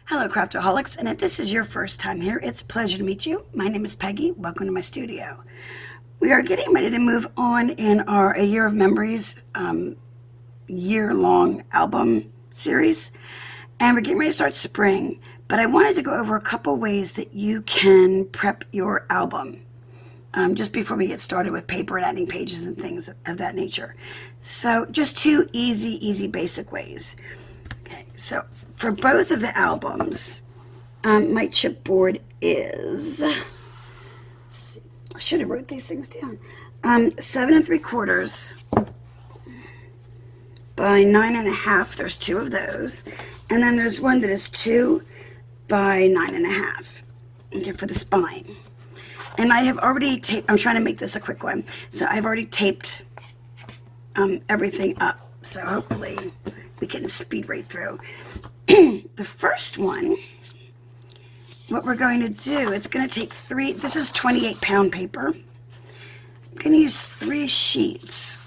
Hello Craftaholics, and if this is your first time here, it's a pleasure to meet you. My name is Peggy. Welcome to my studio. We are getting ready to move on in our A Year of Memories year-long album series, and we're getting ready to start spring, but I wanted to go over a couple ways that you can prep your album just before we get started with paper and adding pages and things of that nature. So just two easy basic ways. Okay, so for both of the albums, my chipboard is, let's see, I should have wrote these things down, 7 3/4 by 9 1/2. There's two of those, and then there's one that is 2 by 9 1/2. Okay, for the spine. And I have already taped. I'm trying to make this a quick one, so I've already taped everything up. So hopefully we can speed right through. The first one, what we're going to do, it's going to take three. This is 28-pound paper. I'm going to use 3 sheets.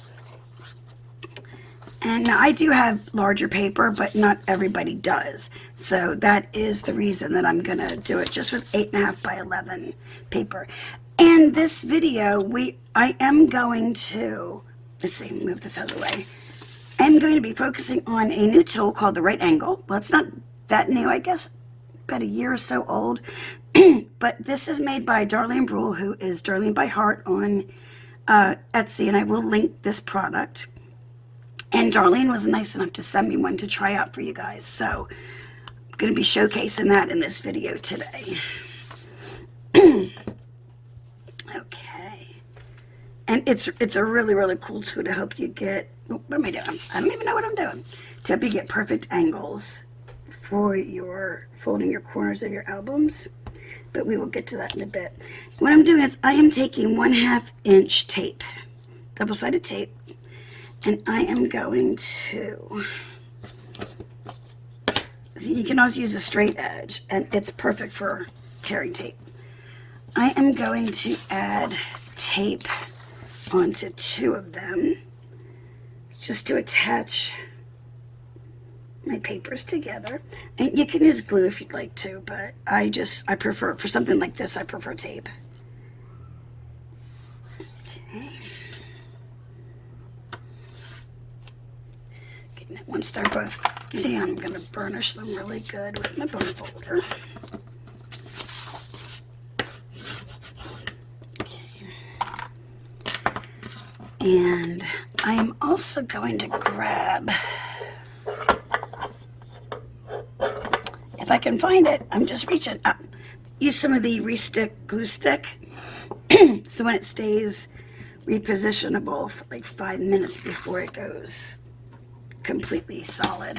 And now I do have larger paper, but not everybody does. So that is the reason that I'm going to do it just with 8 1/2 by 11 paper. And this video, I am going to, let's see, move this out of the way. I'm going to be focusing on a new tool called the right angle. Well, it's not that new, I guess, about a year or so old. But this is made by Darlene Brule, who is Darlene by Heart on Etsy, and I will link this product. And Darlene was nice enough to send me one to try out for you guys. So I'm going to be showcasing that in this video today. Okay. And it's a really cool tool to help you get, what am I doing? I don't even know what I'm doing. To help you get perfect angles for your folding your corners of your albums. But we will get to that in a bit. What I'm doing is I am taking 1/2 inch tape, double-sided tape, and I am going to, see, you can also use a straight edge, and it's perfect for tearing tape. I am going to add tape onto 2 of them, just to attach my papers together. And you can use glue if you'd like to, but I prefer, for something like this, I prefer tape. Okay. Once they're both done, I'm going to burnish them really good with my bone folder. Okay. And I am also going to grab, if I can find it, I'm just reaching up, use some of the Restick glue stick, so when it stays repositionable for like 5 minutes before it goes completely solid,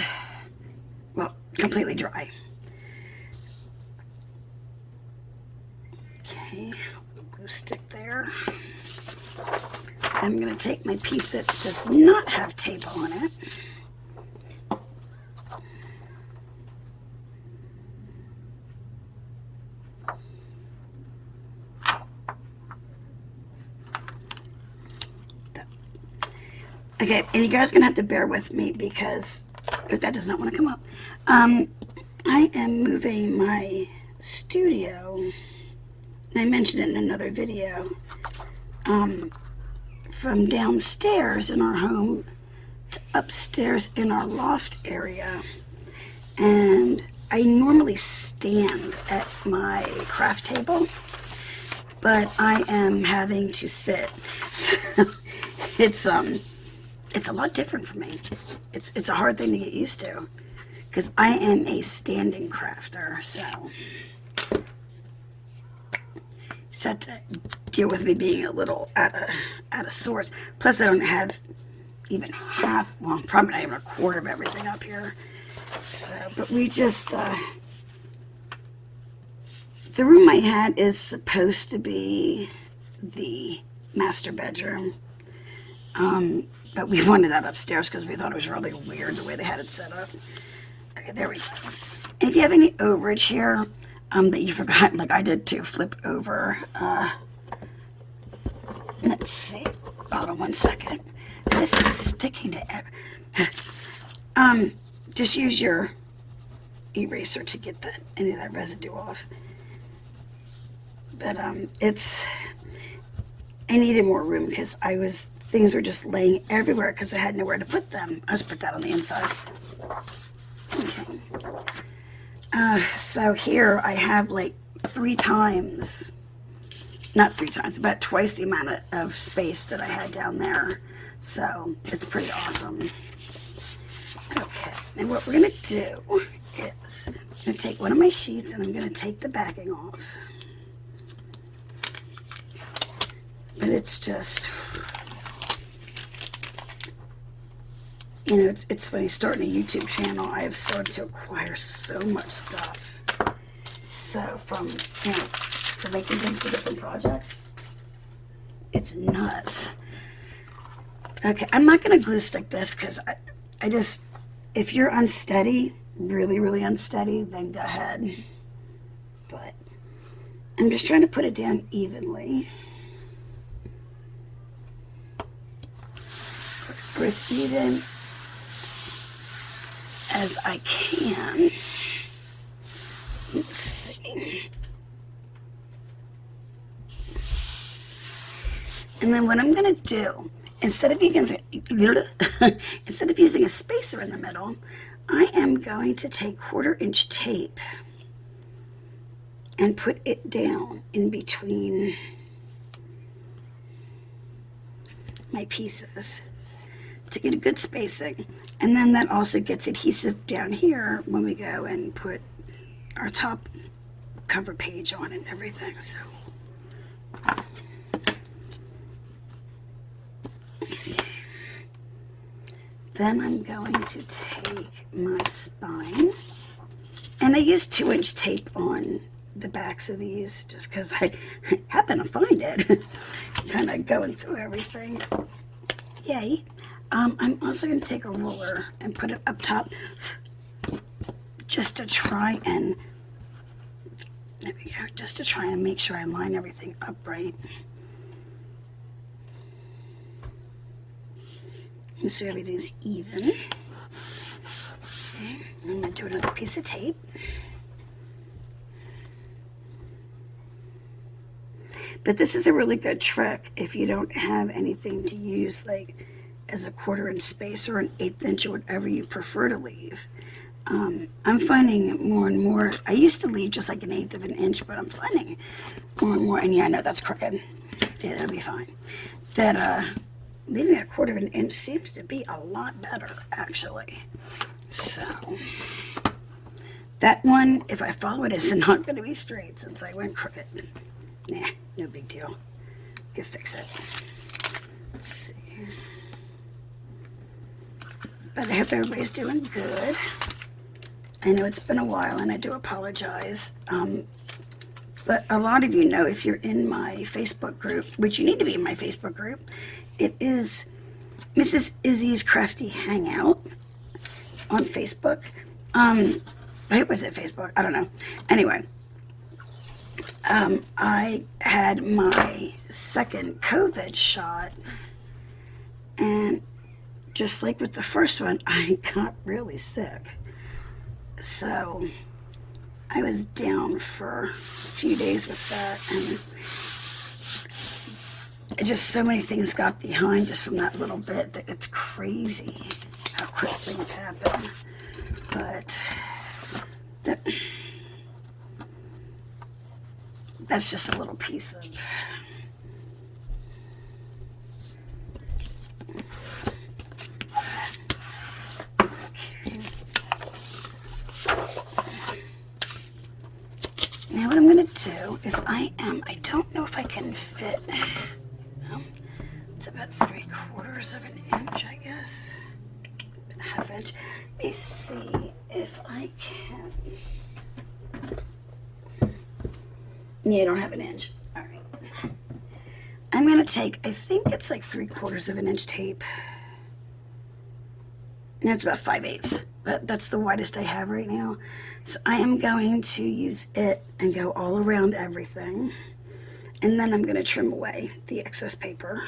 well, completely dry. Okay, glue stick there. I'm going to take my piece that does not have tape on it. Okay, and you guys are going to have to bear with me because if that does not want to come up. I am moving my studio, and I mentioned it in another video, from downstairs in our home to upstairs in our loft area. And I normally stand at my craft table, but I am having to sit. So it's a lot different for me. It's a hard thing to get used to because I am a standing crafter, so just have to deal with me being a little out of sorts. Plus, I don't have even half, well, probably not even a quarter of everything up here. So, but we just, the room I had is supposed to be the master bedroom. But we wanted that upstairs because we thought it was really weird the way they had it set up. Okay, there we go. And if you have any overage here that you forgot, like I did too, flip over. Let's see. Hold on one second. this is sticking to just use your eraser to get any of that residue off. But I needed more room because things were just laying everywhere because I had nowhere to put them. I'll just put that on the inside. Okay. So here I have like about twice the amount of space that I had down there. So it's pretty awesome. Okay, and what we're gonna do is I'm gonna take one of my sheets and I'm gonna take the backing off. But it's just, you know, it's funny, starting a YouTube channel, I have started to acquire so much stuff. So for making things for different projects, it's nuts. Okay, I'm not gonna glue stick this because I just, if you're unsteady, really, really unsteady, then go ahead. But I'm just trying to put it down evenly. Or as even as I can. Let's see. And then what I'm going to do, instead of using a spacer in the middle, I am going to take 1/4 inch tape and put it down in between my pieces to get a good spacing. And then that also gets adhesive down here when we go and put our top cover page on and everything. So then I'm going to take my spine, and I use 2-inch tape on the backs of these just because I happen to find it. Kind of going through everything. Yay. I'm also going to take a ruler and put it up top just to try and, there we go, just to try and make sure I line everything up right. And so everything's even. Okay, I'm going to do another piece of tape. But this is a really good trick if you don't have anything to use, like as a 1/4 inch space or an 1/8 inch or whatever you prefer to leave. I'm finding more and more, I used to leave just like an 1/8 of an inch, but I'm finding more and more, and yeah, I know that's crooked. Yeah, that'll be fine. That leaving a 1/4 of an inch seems to be a lot better, actually. So that one, if I follow it, is not going to be straight since I went crooked. Nah, no big deal. Can fix it. Let's see. But I hope everybody's doing good. I know it's been a while and I do apologize. But a lot of you know, if you're in my Facebook group, which you need to be in my Facebook group, it is Mrs. Izzy's Crafty Hangout on Facebook. I hope I said Facebook. I don't know. Anyway, I had my second COVID shot, and just like with the first one, I got really sick. So I was down for a few days with that, and just so many things got behind just from that little bit that it's crazy how quick things happen. But that's just a little piece of now what I'm going to do is I don't know if I can fit, it's about 3/4 of an inch, I guess, a ½ inch. Let me see if I can. Yeah, I don't have an inch. All right. I'm going to take, I think it's like 3/4 of an inch tape. And it's about 5/8, but that's the widest I have right now. So I am going to use it and go all around everything. And then I'm going to trim away the excess paper.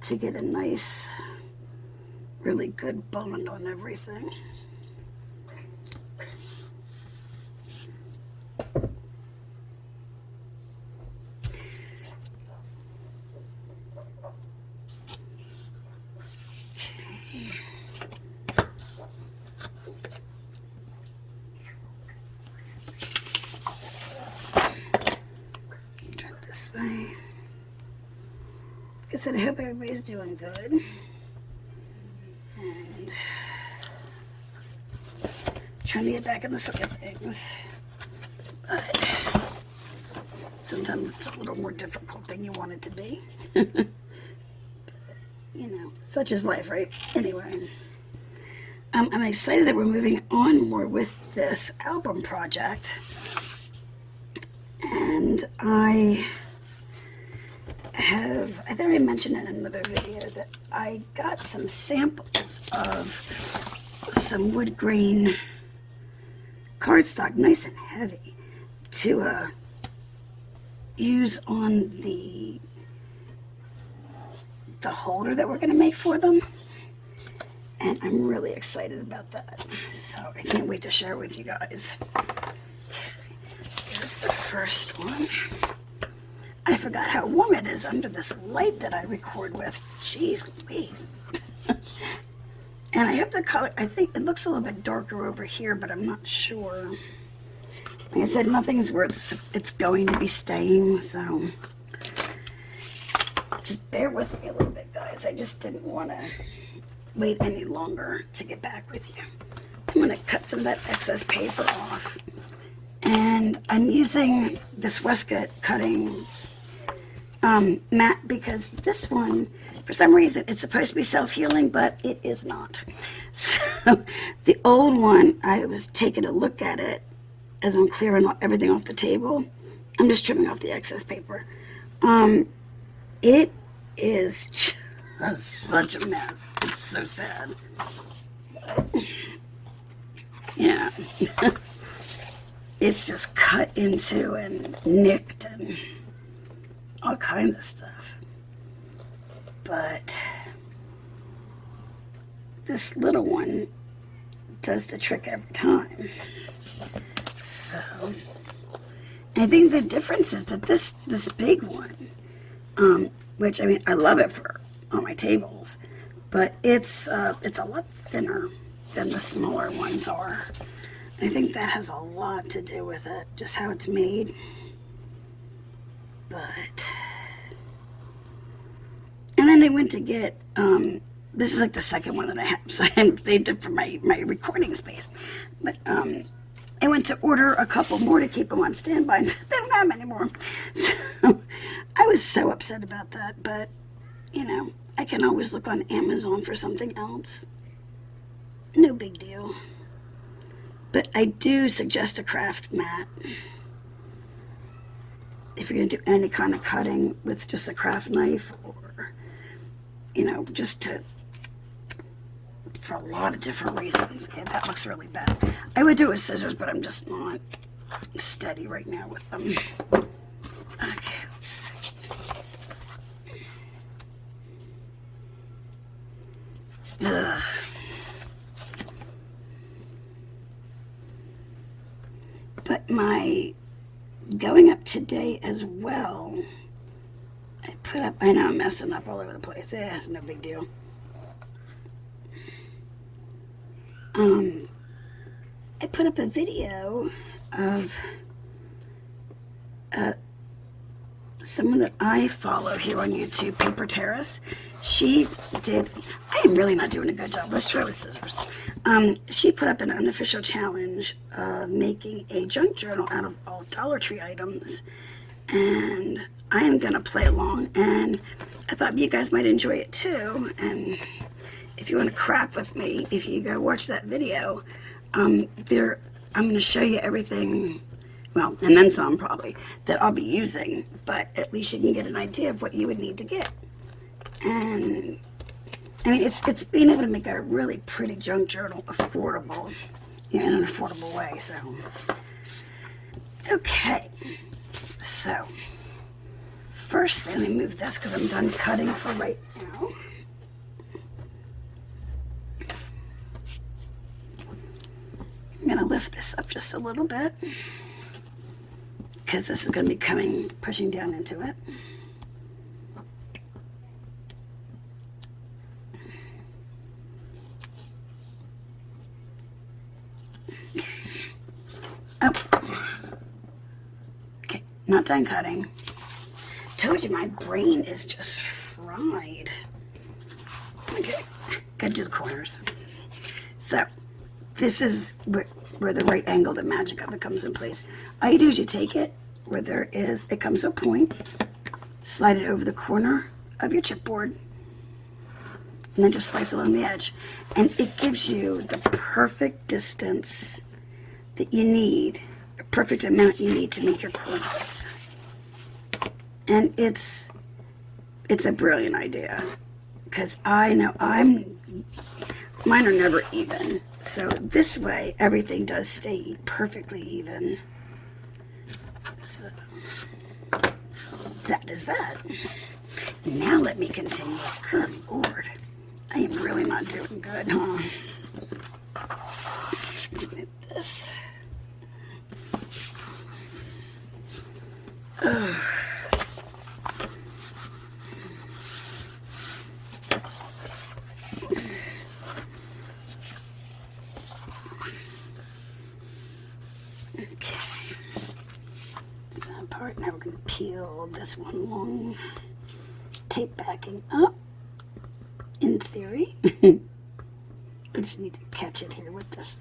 to get a nice, really good bond on everything. Turn this way. Like I said, I hope everybody's doing good. And trying to get back in the swing of things. But sometimes it's a little more difficult than you want it to be. But, you know, such is life, right? Anyway, I'm excited that we're moving on more with this album project. And I think I mentioned in another video that I got some samples of some wood grain cardstock, nice and heavy, to use on the holder that we're going to make for them. And I'm really excited about that. So I can't wait to share with you guys. Here's the first one. I forgot how warm it is under this light that I record with. Jeez Louise. And I hope the color, I think it looks a little bit darker over here, but I'm not sure. Like I said, nothing's where it's going to be staying, so just bear with me a little bit, guys. I just didn't want to wait any longer to get back with you. I'm going to cut some of that excess paper off. And I'm using this Westcott cutting mat because this one, for some reason, it's supposed to be self-healing, but it is not. So the old one, I was taking a look at it as I'm clearing everything off the table. I'm just trimming off the excess paper. It is just such a mess. It's so sad. But, yeah. It's just cut into and nicked and all kinds of stuff. But this little one does the trick every time. So I think the difference is that this big one, which I mean I love it for on my tables, but it's a lot thinner than the smaller ones are. I think that has a lot to do with it, just how it's made. But, and then I went to get, this is like the second one that I have, so I haven't saved it for my recording space. But I went to order a couple more to keep them on standby, and they don't have them anymore. So I was so upset about that, but, you know, I can always look on Amazon for something else. No big deal. But I do suggest a craft mat if you're going to do any kind of cutting with just a craft knife, or, you know, just for a lot of different reasons. Okay, that looks really bad. I would do it with scissors, but I'm just not steady right now with them. Okay, let's see. Ugh. But my going up today as well, I put up, I know I'm messing up all over the place. Yeah, it's no big deal. I put up a video of someone that I follow here on YouTube, Paper Terrace. She did, I am really not doing a good job. Let's try with scissors. She put up an unofficial challenge of making a junk journal out of all Dollar Tree items. And I am going to play along. And I thought you guys might enjoy it too. And if you want to crap with me, if you go watch that video, I'm going to show you everything, well, and then some probably, that I'll be using. But at least you can get an idea of what you would need to get. And I mean, it's being able to make a really pretty junk journal affordable, you know, in an affordable way. So, okay. So, first thing, let me move this because I'm done cutting for right now. I'm going to lift this up just a little bit because this is going to be pushing down into it. Oh. Okay, not done cutting. Told you my brain is just fried. Okay, gotta do the corners. So, this is where the right angle, the magic of it comes in place. All you do is you take it where it comes to a point, slide it over the corner of your chipboard, and then just slice along the edge. And it gives you the perfect distance that you need, a perfect amount you need to make your corners. And it's a brilliant idea because I know mine are never even. So this way everything does stay perfectly even. So that is that. Now let me continue. Good Lord. I am really not doing good, huh? Let's move this. Ugh. Now we're going to peel this one long, tape backing up, in theory. I just need to catch it here with this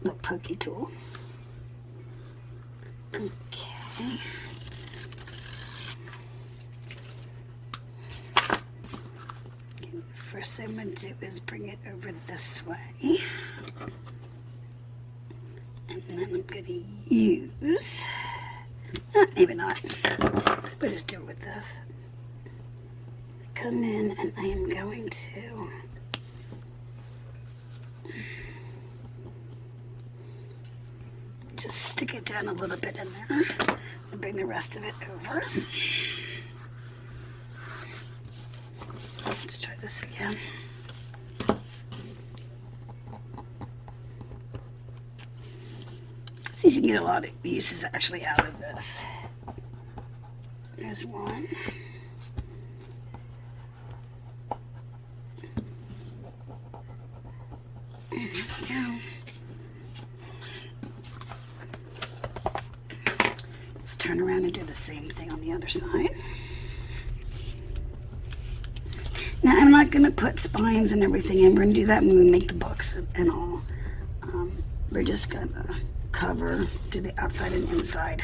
little pokey tool. Okay. First thing I'm going to do is bring it over this way. And then I'm going to use... maybe not. We'll just do it with this. I come in and I am going to just stick it down a little bit in there and bring the rest of it over. Let's try this again. See if you can get a lot of uses actually out of this. There's one. And there we go. Let's turn around and do the same thing on the other side. Now I'm not going to put spines and everything in. We're going to do that when we make the books and all. We're just going to cover, do the outside and inside,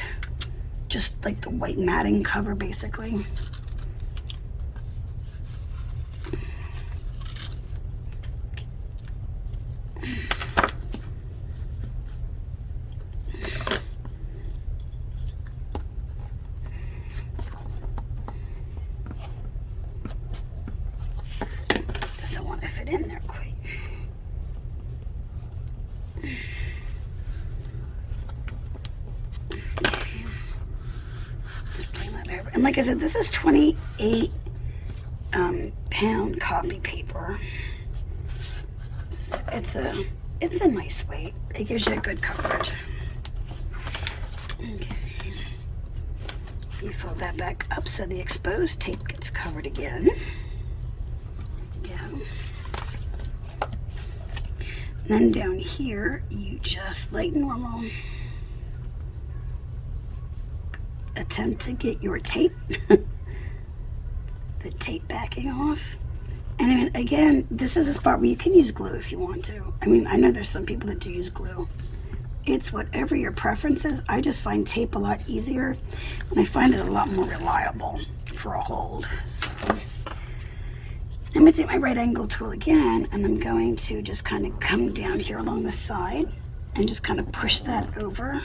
just like the white matting cover basically. Doesn't want to fit in there quite. And like I said, this is 28 pound copy paper. So it's a nice weight. It gives you a good coverage. Okay. You fold that back up so the exposed tape gets covered again. Yeah. And then down here, you just, like normal, attempt to get your tape, the tape backing off. And I mean, again, this is a spot where you can use glue if you want to. I mean, I know there's some people that do use glue. It's whatever your preference is. I just find tape a lot easier, and I find it a lot more reliable for a hold. So I'm going to take my right angle tool again, and I'm going to just kind of come down here along the side and just kind of push that over,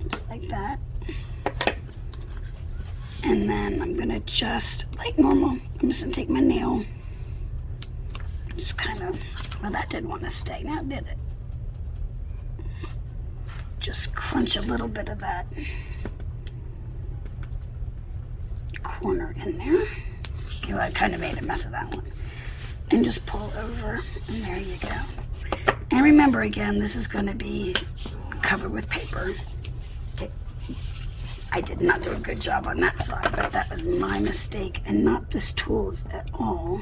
just like that. And then I'm going to just, like normal, I'm just going to take my nail, just kind of, well, that didn't want to stay, now did it? Just crunch a little bit of that corner in there. Okay, well, I kind of made a mess of that one. And just pull over, and there you go. And remember, again, this is going to be covered with paper. Okay. I did not do a good job on that side, but that was my mistake and not this tool's at all.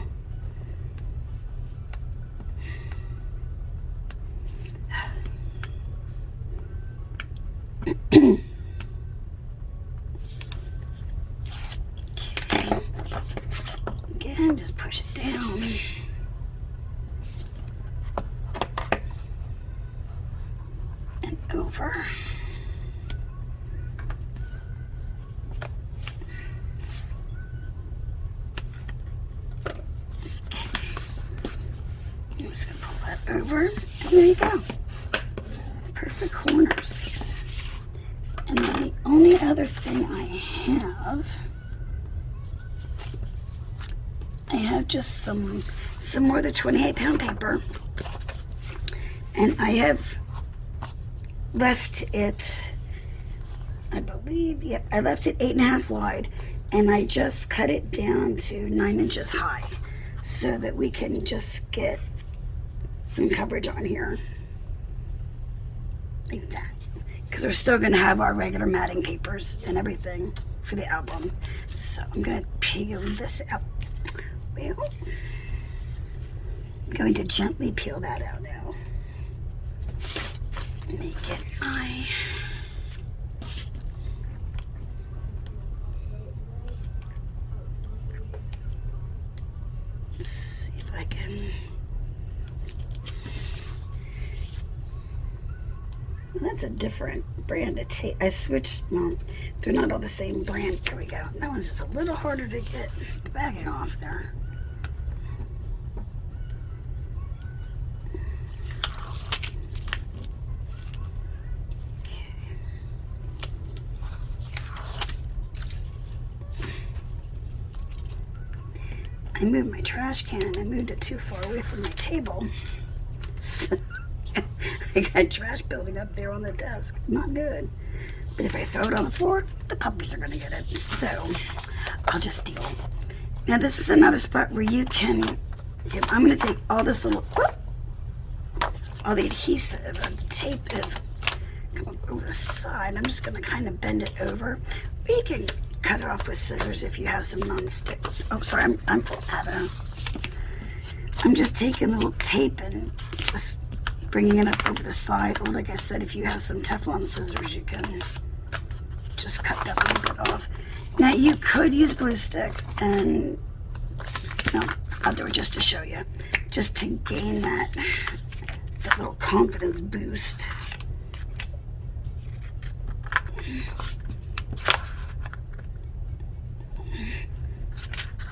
Okay. Again, just push it down. And over. I'm just going to pull that over, and there you go. Perfect corners. And then the only other thing I have just some more of the 28-pound paper, and I have left it, I believe, yep, I left it 8.5 wide, and I just cut it down to 9 inches high so that we can just get some coverage on here like that, because we're still going to have our regular matting papers and everything for the album. So I'm going to peel this out. Well, I'm going to gently peel that out now. Make it my let's see if I can. Well, that's a different brand of tape. I switched. Well, they're not all the same brand. Here we go. That one's just a little harder to get the bagging off there. I moved my trash can and I moved it too far away from my table. So I got trash building up there on the desk. Not good. But if I throw it on the floor, the puppies are going to get it. So I'll just deal. Now this is another spot where you can, I'm going to take all this little, all the adhesive and the tape is come over the side. I'm just going to kind of bend it over. But you can cut it off with scissors if you have some non-sticks. Oh, sorry, I'm just taking the little tape and just bringing it up over the side. Or like I said, if you have some Teflon scissors, you can just cut that little bit off. Now you could use glue stick, and no, I'll do it just to show you, just to gain that little confidence boost.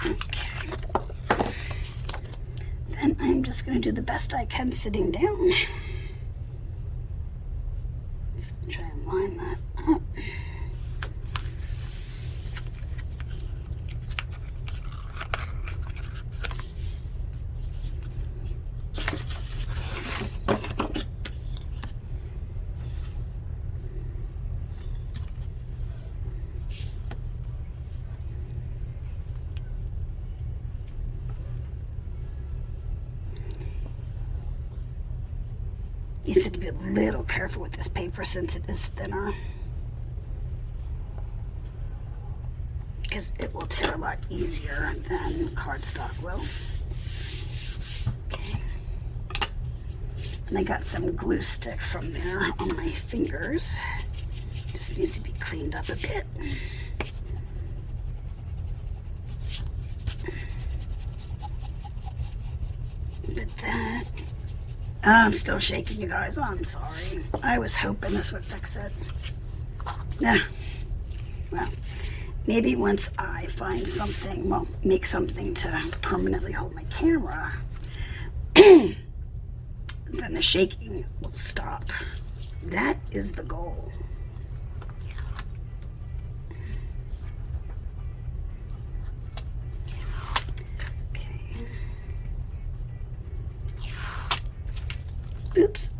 Okay. Then I'm just going to do the best I can sitting down. Just going to try and line that up. You just have to be a little careful with this paper since it is thinner, because it will tear a lot easier than cardstock will. Okay. And I got some glue stick from there on my fingers. Just needs to be cleaned up a bit. But that, I'm still shaking, you guys. I'm sorry. I was hoping this would fix it. Nah. Well, maybe once I find something, well, make something to permanently hold my camera, then the shaking will stop. That is the goal. Oops.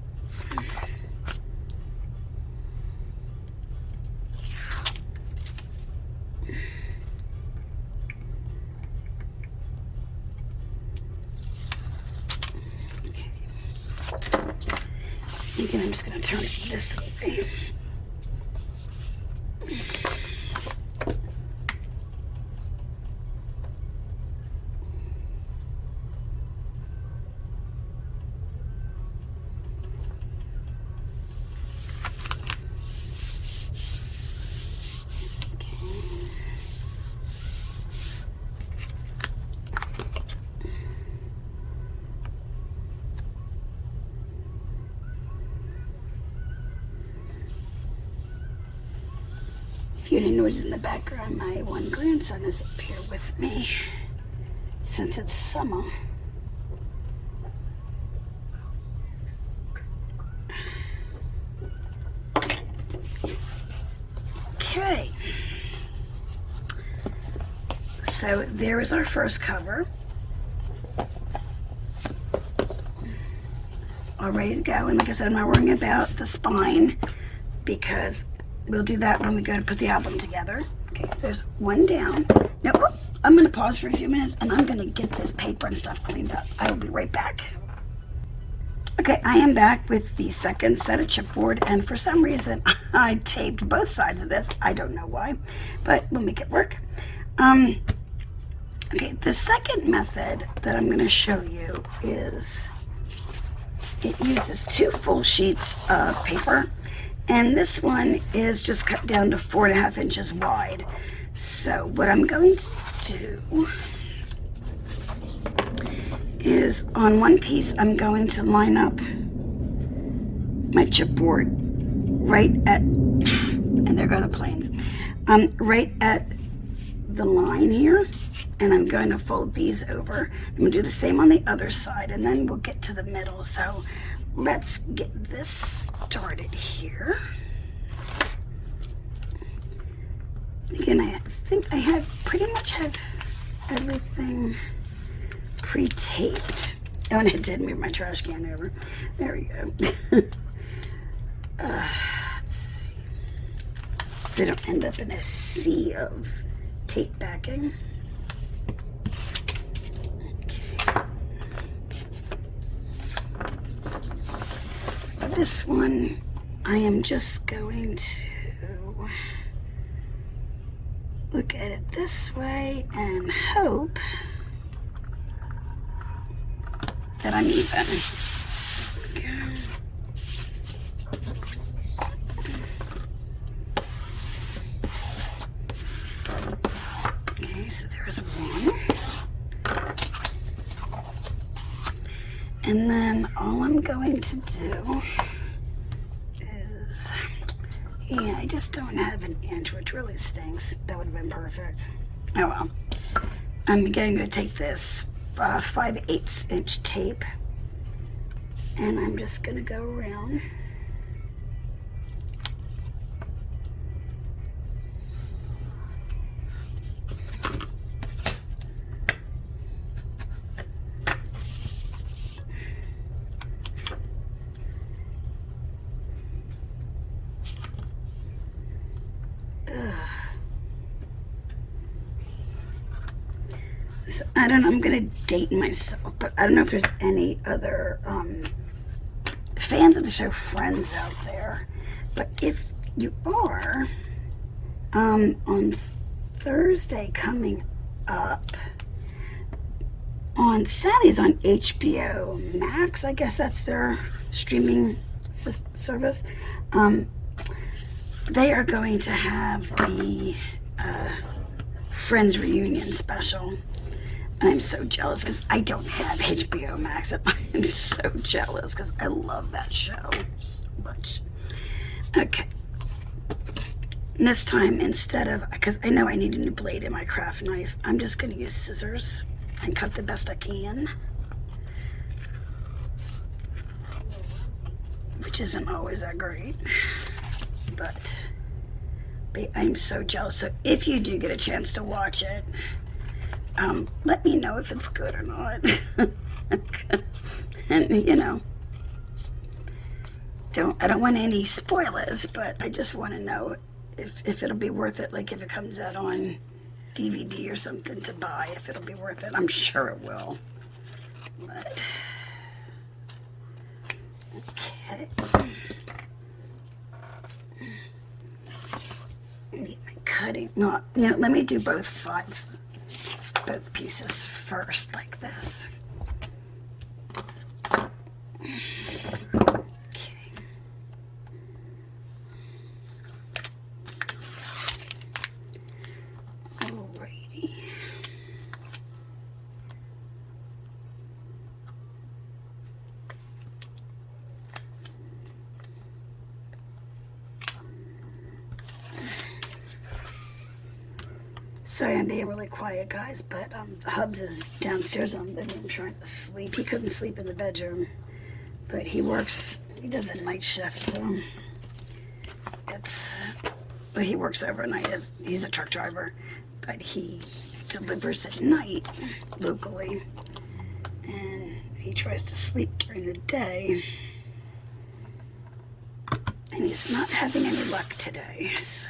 And I'm just going to turn it this way. If you didn't notice in the background, my one grandson is up here with me since it's summer. Okay. So there is our first cover. All ready to go. And like I said, I'm not worrying about the spine because we'll do that when we go to put the album together. Okay, so there's one down. Now, I'm going to pause for a few minutes and I'm going to get this paper and stuff cleaned up. I will be right back. Okay, I am back with the second set of chipboard, and for some reason I taped both sides of this. I don't know why, but we'll make it work. Okay, the second method that I'm going to show you is it uses 2 full sheets of paper. And this one is just cut down to 4.5 inches wide. So what I'm going to do is on one piece, I'm going to line up my chipboard right at, and there go the planes, right at the line here. And I'm going to fold these over. I'm going to do the same on the other side, and then we'll get to the middle. So let's get this started here. Again, I think I pretty much have everything pre-taped. Oh, and I did move my trash can over. There we go. Let's see. So I don't end up in a sea of tape backing. This one, I am just going to look at it this way and hope that I'm even. Okay, so there's one. And then all I'm going to do is, yeah, I just don't have an inch, which really stinks. That would have been perfect. Oh well. I'm again going to take this 5/8 inch tape and I'm just going to go around. So I don't know, I'm going to date myself, but I don't know if there's any other fans of the show Friends out there. But if you are, on Thursday coming up, on Saturday's on HBO Max, I guess that's their streaming service, they are going to have the Friends reunion special. I'm so jealous because I don't have HBO Max, and I'm so jealous because I love that show so much. Okay. And this time, instead of, because I know I need a new blade in my craft knife, I'm just going to use scissors and cut the best I can. Which isn't always that great. But I'm so jealous. So if you do get a chance to watch it, let me know if it's good or not. And you know, I don't want any spoilers, but I just want to know if it'll be worth it. Like if it comes out on DVD or something to buy, if it'll be worth it. I'm sure it will. But Okay. Need my cutting. No, let me do both sides, both pieces first, like this. Sorry, I'm being really quiet, guys, but Hubs is downstairs on the living room trying to sleep. He couldn't sleep in the bedroom, but he does a night shift, so but he works overnight. He's a truck driver, but he delivers at night locally, and he tries to sleep during the day, and he's not having any luck today, so.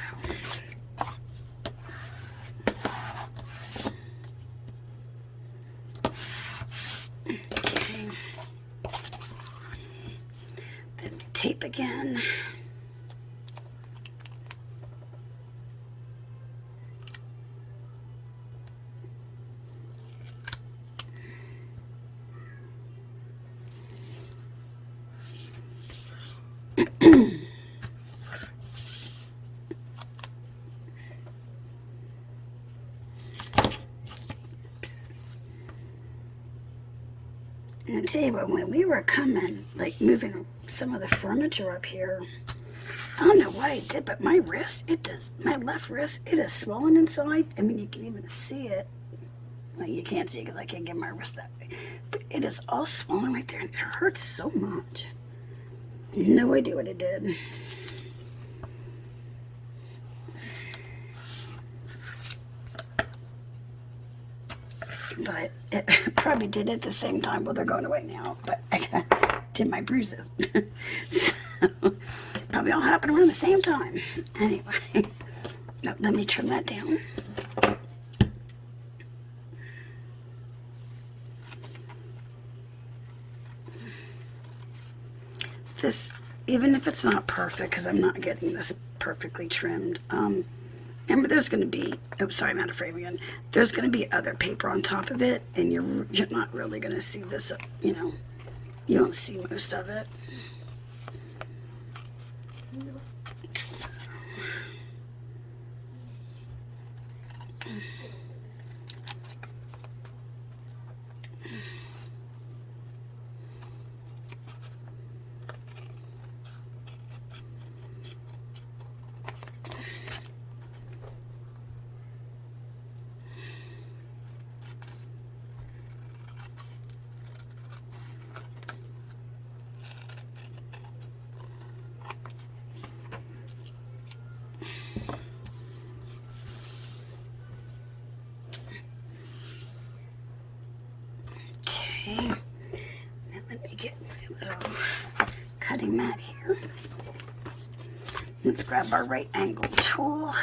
Tape again. And I tell you what, when we were coming, like moving some of the furniture up here, I don't know why it did, but my left wrist, it is swollen inside. I mean, you can even see it. Well, you can't see it because I can't get my wrist that way. But it is all swollen right there, and it hurts so much. No idea what it did. But it probably did it at the same time. Well, they're going away now, but I did my bruises. So, probably all happened around the same time. Anyway, now, let me trim that down. This, even if it's not perfect, because I'm not getting this perfectly trimmed, remember, there's going to be, oh, sorry, I'm out of frame again. There's going to be other paper on top of it, and you're not really going to see this, you don't see most of it. So. Okay, now let me get my little cutting mat here. Let's grab our right angle tool.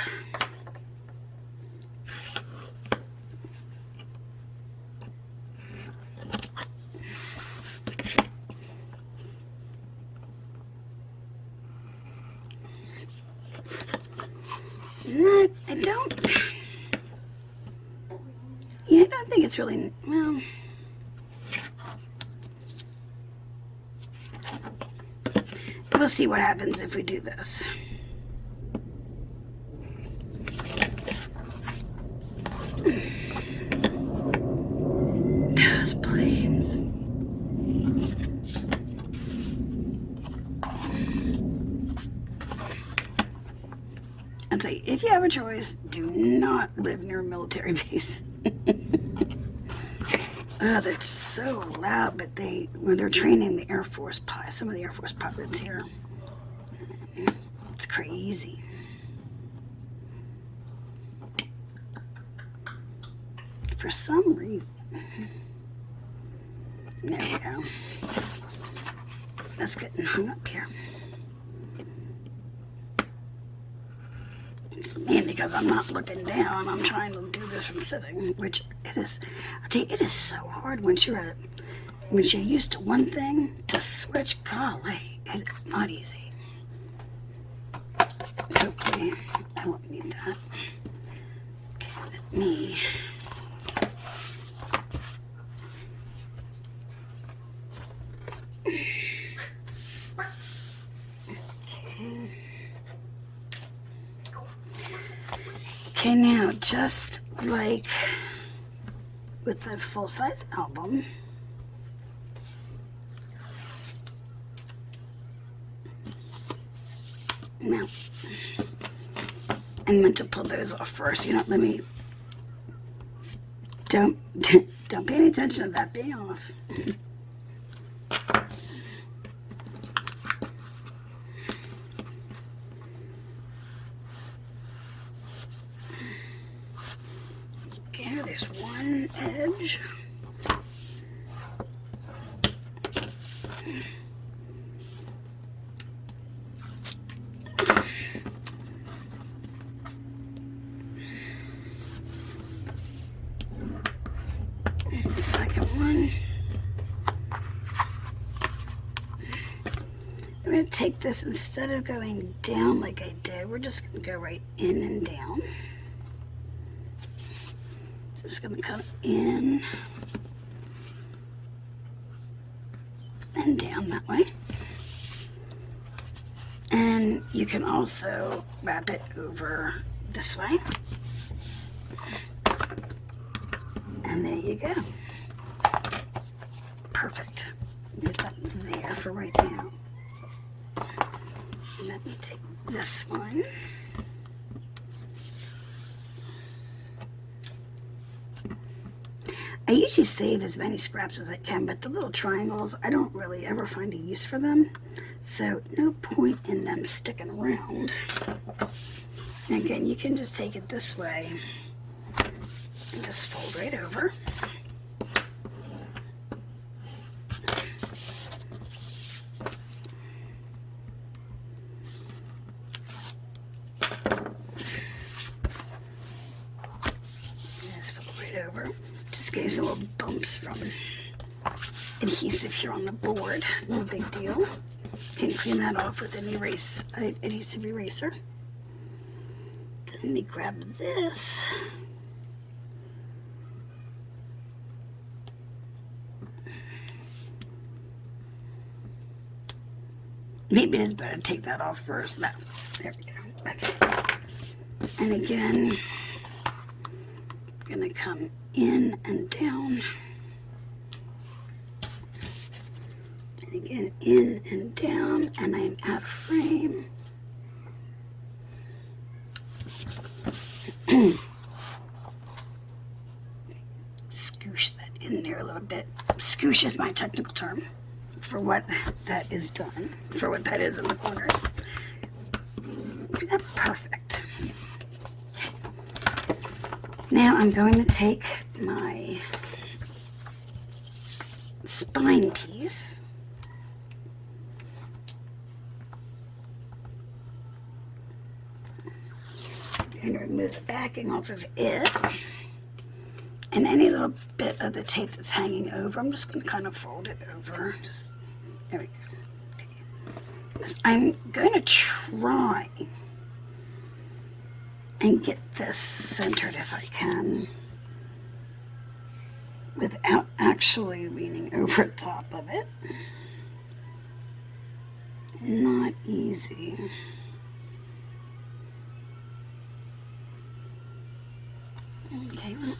I don't think it's really, well, we'll see what happens if we do this. Those planes. I'd say, if you have a choice, do not live near a military base. Oh, they're so loud, but when they're training the Air Force pilots, some of the Air Force pilots here, it's crazy. For some reason. There we go. That's getting hung up here. It's me because I'm not looking down. I'm trying to do this from sitting, which it is. I tell you, it is so hard once you're used to one thing to switch. Golly. It is not easy. Hopefully, I won't need that. Okay, let me. Okay, now just like with the full-size album, now I meant to pull those off first. You know, let me don't pay any attention to that being off. Okay, there's one edge. The second one. I'm going to take this, instead of going down like I did, we're just going to go right in and down. So I'm just going to come in and down that way. And you can also wrap it over this way. And there you go. Perfect. Get that there for right now. Let me take this one. I usually save as many scraps as I can, but the little triangles, I don't really ever find a use for them. So no point in them sticking around. And again, you can just take it this way and just fold right over. Just fold right over. Just getting some little bumps from adhesive here on the board. No big deal. You can clean that off with an adhesive eraser. Then let me grab this. Maybe it's better to take that off first. No, there we go. Okay. And again, I'm gonna come in and down. And again, in and down, and I'm out of frame. Scoosh that in there a little bit. Scoosh is my technical term for what that is done, for what that is in the corners. That's perfect. Now I'm going to take my spine piece I'm going to remove the backing off of it, and any little bit of the tape that's hanging over, I'm just going to kind of fold it over. Just there we go. Okay. I'm going to try and get this centered if I can, without actually leaning over top of it. Not easy. Okay, well,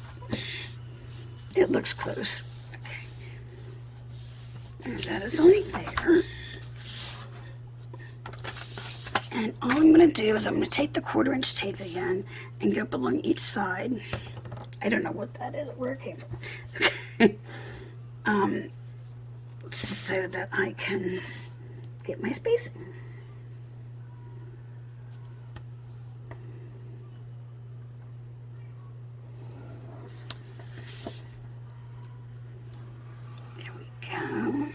it looks close. Okay. And that is only there. And all I'm going to do is I'm going to take the 1/4-inch tape again and go up along each side. I don't know what that is, where it came from. So that I can get my spacing. There we go.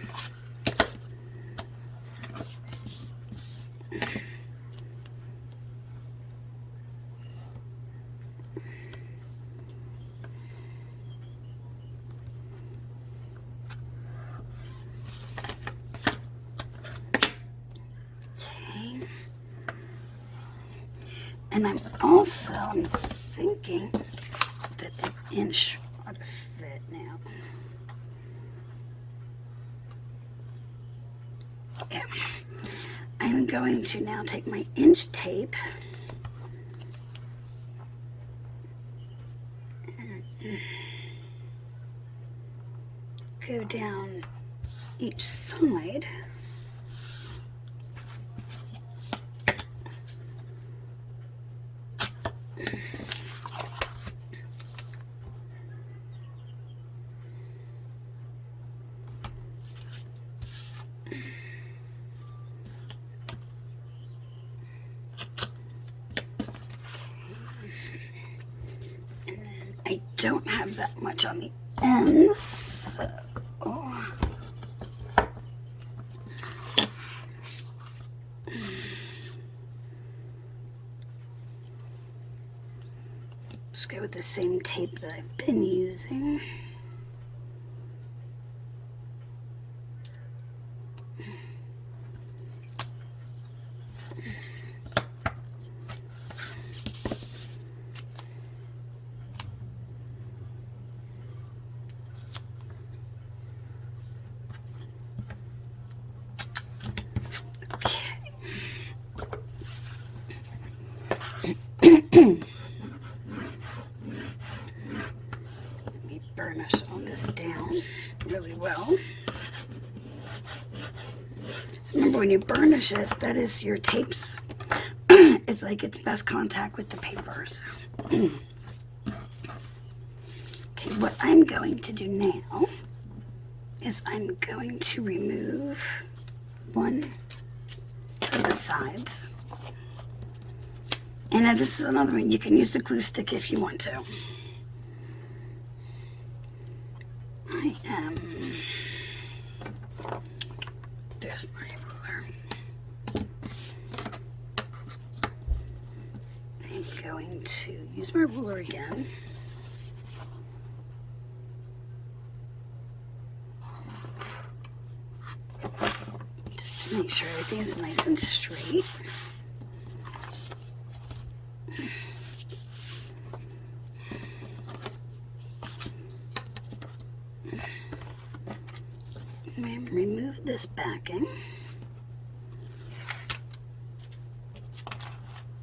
And I'm thinking that an inch ought to fit now. Yeah. I'm going to now take my inch tape and go down each side. I don't have that much on the ends, so just go with the same tape that I've been using. Let me burnish all this down really well. So remember, when you burnish it, that is your tapes. It's like its best contact with the paper. So. Okay, what I'm going to do now is I'm going to remove one of the sides. And now this is another one. You can use the glue stick if you want to. There's my ruler. I'm going to use my ruler again. Just to make sure everything is nice and straight. And remove this backing.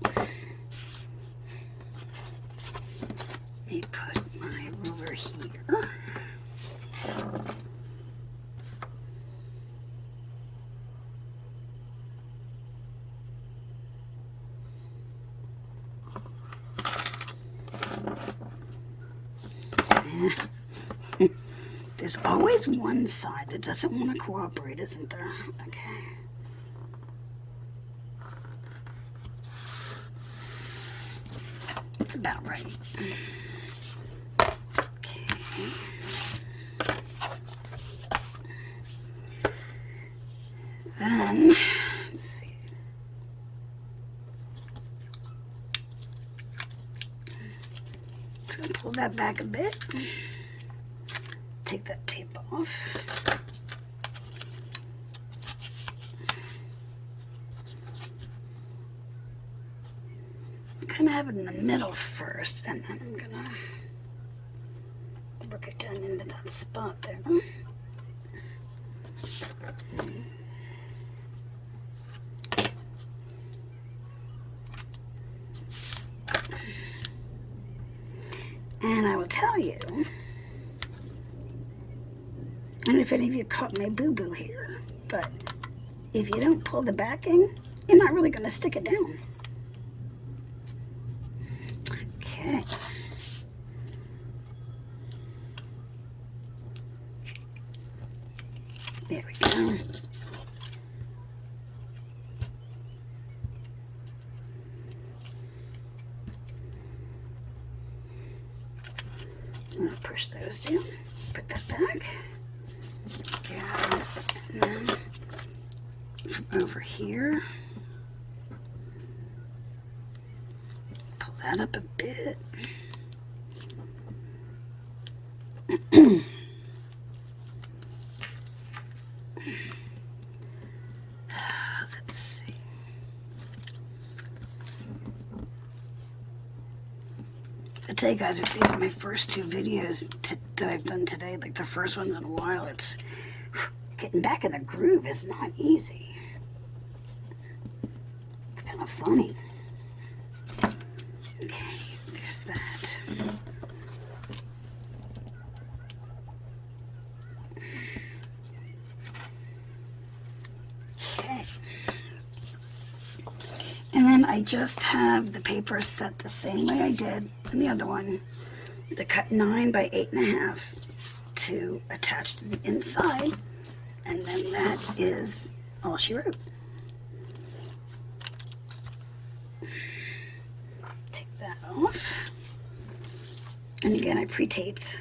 Let me put my ruler here. There's always one side that doesn't want to cooperate, isn't there? Okay. It's about right. Okay. Then, let's see. Just going to pull that back a bit. Take that tape off. I'm gonna have it in the middle first, and then I'm gonna work it down into that spot there. And I will tell you, I don't know if any of you caught my boo-boo here, but if you don't pull the backing, you're not really going to stick it down. Okay. There we go. I'm going to push those down, put that back. And then from over here, pull that up a bit. Let's see. tell you guys, with these are my first 2 videos that I've done today, like the first ones in a while. It's getting back in the groove is not easy. It's kind of funny. Okay, there's that. Okay. And then I just have the paper set the same way I did in the other one. The cut 9 by 8.5 to attach to the inside. And then that is all she wrote. Take that off. And again, I pre-taped.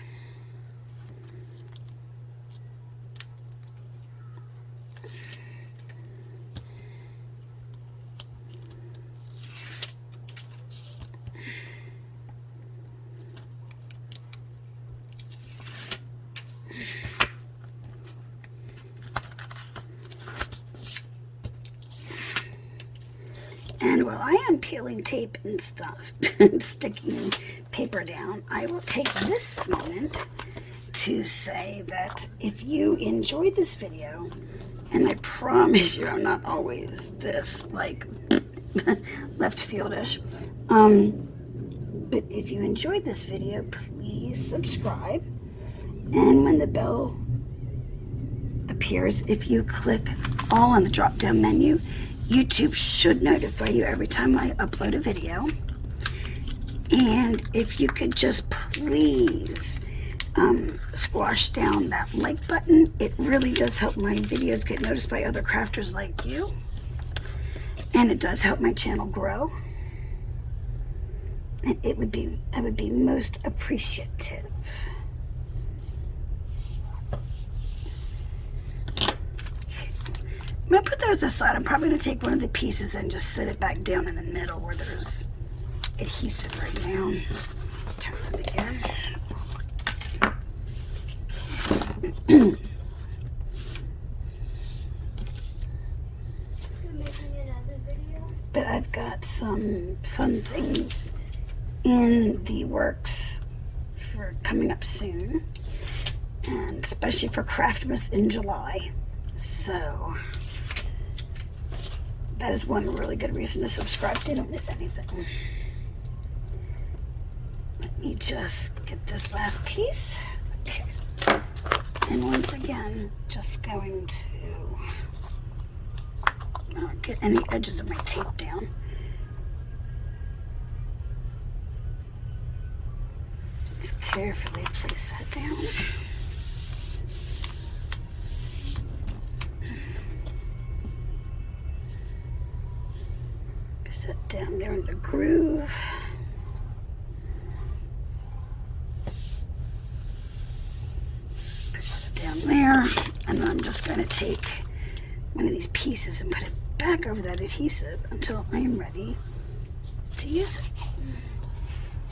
And while I am peeling tape and stuff and sticking paper down, I will take this moment to say that if you enjoyed this video, and I promise you I'm not always this like left fieldish, but if you enjoyed this video, please subscribe, and when the bell appears, if you click all on the drop down menu, YouTube should notify you every time I upload a video. And if you could just please squash down that like button, it really does help my videos get noticed by other crafters like you, and it does help my channel grow, and I would be most appreciative. I'm going to put those aside. I'm probably going to take one of the pieces and just set it back down in the middle where there's adhesive right now. Turn it again. You're making another video? But I've got some fun things in the works for coming up soon, and especially for Craftmas in July. So that is one really good reason to subscribe so you don't miss anything. Let me just get this last piece. Okay. And once again, just going to not get any edges of my tape down. Just carefully place that down. Down there in the groove. Push it down there, and then I'm just going to take one of these pieces and put it back over that adhesive until I am ready to use it.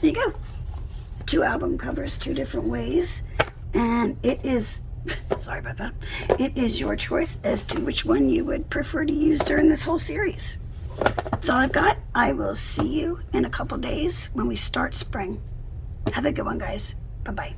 There you go. 2 album covers 2 different ways, and it is, sorry about that, it is your choice as to which one you would prefer to use during this whole series. That's all I've got. I will see you in a couple days when we start spring. Have a good one, guys. Bye-bye.